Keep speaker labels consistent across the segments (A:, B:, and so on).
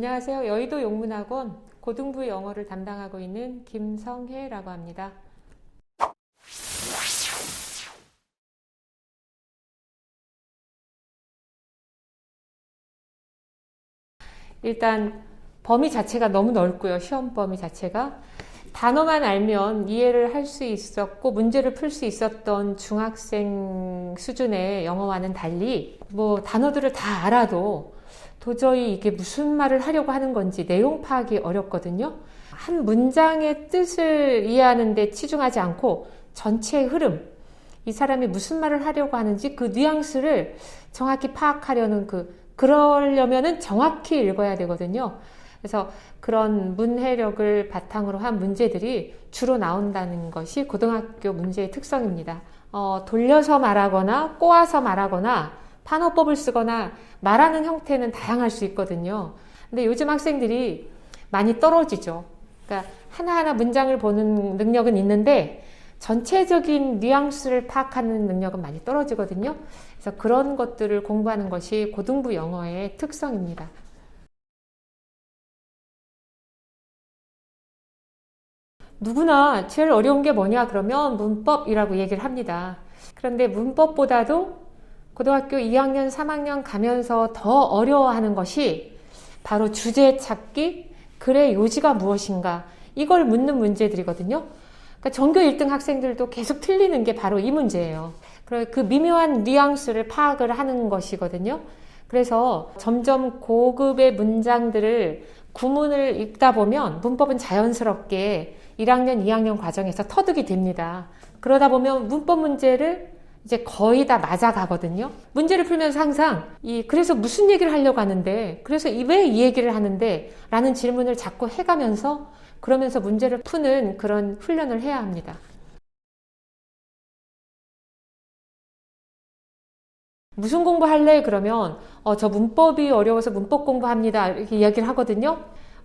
A: 안녕하세요. 여의도 용문학원 고등부 영어를 담당하고 있는 김성혜라고 합니다. 일단 범위 자체가 너무 넓고요. 시험 범위 자체가. 단어만 알면 이해를 할 수 있었고 문제를 풀 수 있었던 중학생 수준의 영어와는 달리 단어들을 다 알아도 도저히 이게 무슨 말을 하려고 하는 건지 내용 파악이 어렵거든요. 한 문장의 뜻을 이해하는 데 치중하지 않고 전체의 흐름, 이 사람이 무슨 말을 하려고 하는지 그 뉘앙스를 정확히 파악하려는 그러려면은 정확히 읽어야 되거든요. 그래서 그런 문해력을 바탕으로 한 문제들이 주로 나온다는 것이 고등학교 문제의 특성입니다. 돌려서 말하거나 꼬아서 말하거나 판어법을 쓰거나 말하는 형태는 다양할 수 있거든요. 근데 요즘 학생들이 많이 떨어지죠. 그러니까 하나하나 문장을 보는 능력은 있는데 전체적인 뉘앙스를 파악하는 능력은 많이 떨어지거든요. 그래서 그런 것들을 공부하는 것이 고등부 영어의 특성입니다. 누구나 제일 어려운 게 뭐냐 그러면 문법이라고 얘기를 합니다. 그런데 문법보다도 고등학교 2학년, 3학년 가면서 더 어려워하는 것이 바로 주제 찾기, 글의 요지가 무엇인가, 이걸 묻는 문제들이거든요. 그러니까 전교 1등 학생들도 계속 틀리는 게 바로 이 문제예요. 그 미묘한 뉘앙스를 파악을 하는 것이거든요. 그래서 점점 고급의 문장들을 구문을 읽다 보면 문법은 자연스럽게 1학년, 2학년 과정에서 터득이 됩니다. 그러다 보면 문법 문제를 이제 거의 다 맞아가거든요. 문제를 풀면서 항상 그래서 무슨 얘기를 하려고 하는데, 그래서 왜 이 얘기를 하는데 라는 질문을 자꾸 해가면서 그러면서 문제를 푸는 그런 훈련을 해야 합니다. 무슨 공부할래? 그러면 저 문법이 어려워서 문법 공부합니다 이렇게 이야기를 하거든요.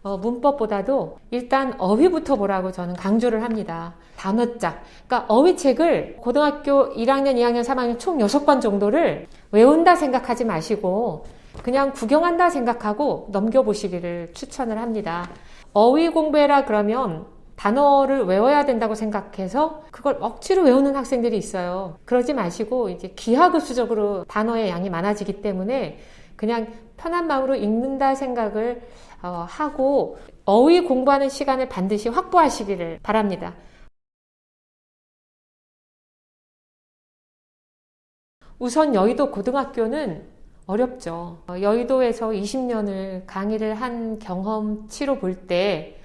A: 문법보다도 일단 어휘부터 보라고 저는 강조를 합니다. 단어짝. 그러니까 어휘책을 고등학교 1학년, 2학년, 3학년 총 6권 정도를 외운다 생각하지 마시고 그냥 구경한다 생각하고 넘겨보시기를 추천을 합니다. 어휘 공부해라 그러면 단어를 외워야 된다고 생각해서 그걸 억지로 외우는 학생들이 있어요. 그러지 마시고 이제 기하급수적으로 단어의 양이 많아지기 때문에 그냥 편한 마음으로 읽는다 생각을 하고 어휘 공부하는 시간을 반드시 확보하시기를 바랍니다. 우선 여의도 고등학교는 어렵죠. 여의도에서 20년을 강의를 한 경험치로 볼 때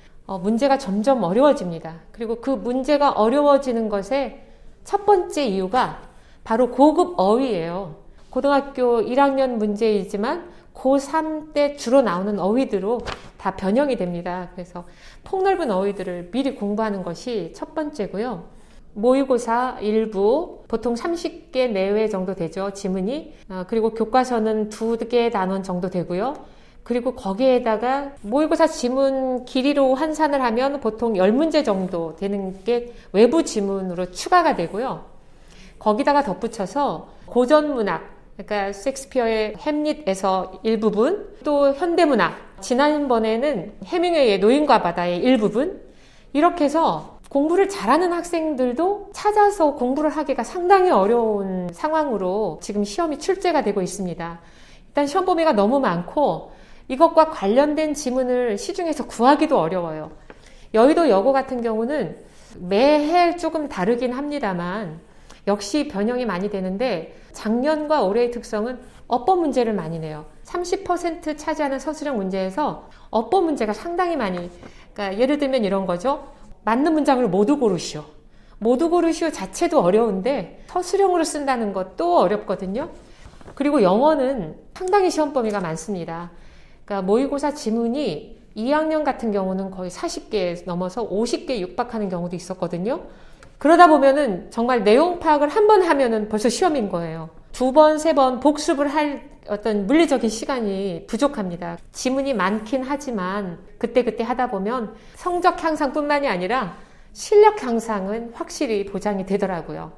A: 문제가 점점 어려워집니다. 그리고 그 문제가 어려워지는 것의 첫 번째 이유가 바로 고급 어휘예요. 고등학교 1학년 문제이지만 고3 때 주로 나오는 어휘대로 다 변형이 됩니다. 그래서 폭넓은 어휘들을 미리 공부하는 것이 첫 번째고요. 모의고사 일부 보통 30개 내외 정도 되죠. 지문이. 그리고 교과서는 2개 단원 정도 되고요. 그리고 거기에다가 모의고사 지문 길이로 환산을 하면 보통 10문제 정도 되는 게 외부 지문으로 추가가 되고요. 거기다가 덧붙여서 고전문학, 그러니까 셰익스피어의 햄릿에서 일부분, 또 현대문학, 지난번에는 해밍웨이의 노인과 바다의 일부분, 이렇게 해서 공부를 잘하는 학생들도 찾아서 공부를 하기가 상당히 어려운 상황으로 지금 시험이 출제가 되고 있습니다. 일단 시험 범위가 너무 많고 이것과 관련된 지문을 시중에서 구하기도 어려워요. 여의도 여고 같은 경우는 매해 조금 다르긴 합니다만 역시 변형이 많이 되는데 작년과 올해의 특성은 어법 문제를 많이 내요. 30% 차지하는 서술형 문제에서 어법 문제가 상당히 많이, 그러니까 예를 들면 이런 거죠. 맞는 문장을 모두 고르시오. 모두 고르시오 자체도 어려운데 서술형으로 쓴다는 것도 어렵거든요. 그리고 영어는 상당히 시험 범위가 많습니다. 그러니까 모의고사 지문이 2학년 같은 경우는 거의 40개 넘어서 50개 육박하는 경우도 있었거든요. 그러다 보면은 정말 내용 파악을 한 번 하면은 벌써 시험인 거예요. 2번, 3번 복습을 할 어떤 물리적인 시간이 부족합니다. 지문이 많긴 하지만 그때그때 하다 보면 성적 향상뿐만이 아니라 실력 향상은 확실히 보장이 되더라고요.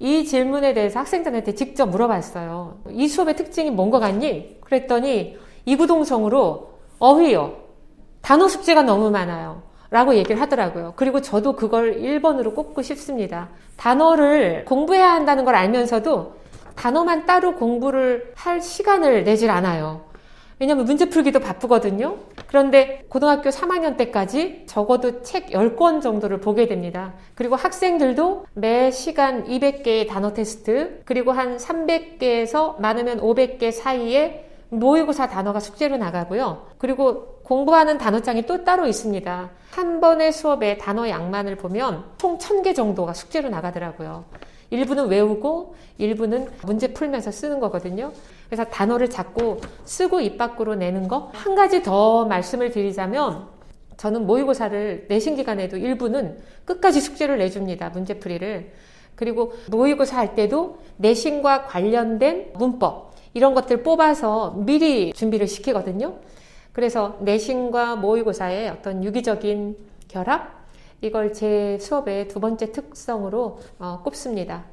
A: 이 질문에 대해서 학생들한테 직접 물어봤어요. 이 수업의 특징이 뭔 것 같니? 그랬더니 이구동성으로 어휘요. 단어 숙제가 너무 많아요. 라고 얘기를 하더라고요. 그리고 저도 그걸 1번으로 꼽고 싶습니다. 단어를 공부해야 한다는 걸 알면서도 단어만 따로 공부를 할 시간을 내질 않아요. 왜냐면 문제 풀기도 바쁘거든요. 그런데 고등학교 3학년 때까지 적어도 책 10권 정도를 보게 됩니다. 그리고 학생들도 매 시간 200개의 단어 테스트, 그리고 한 300개에서 많으면 500개 사이에 모의고사 단어가 숙제로 나가고요. 그리고 공부하는 단어장이 또 따로 있습니다. 한 번의 수업에 단어 양만을 보면 총 1000개 정도가 숙제로 나가더라고요. 일부는 외우고 일부는 문제 풀면서 쓰는 거거든요. 그래서 단어를 자꾸 쓰고 입 밖으로 내는 거. 한 가지 더 말씀을 드리자면 저는 모의고사를 내신 기간에도 일부는 끝까지 숙제를 내줍니다. 문제풀이를. 그리고 모의고사 할 때도 내신과 관련된 문법 이런 것들 뽑아서 미리 준비를 시키거든요. 그래서 내신과 모의고사의 어떤 유기적인 결합, 이걸 제 수업의 두 번째 특성으로 꼽습니다.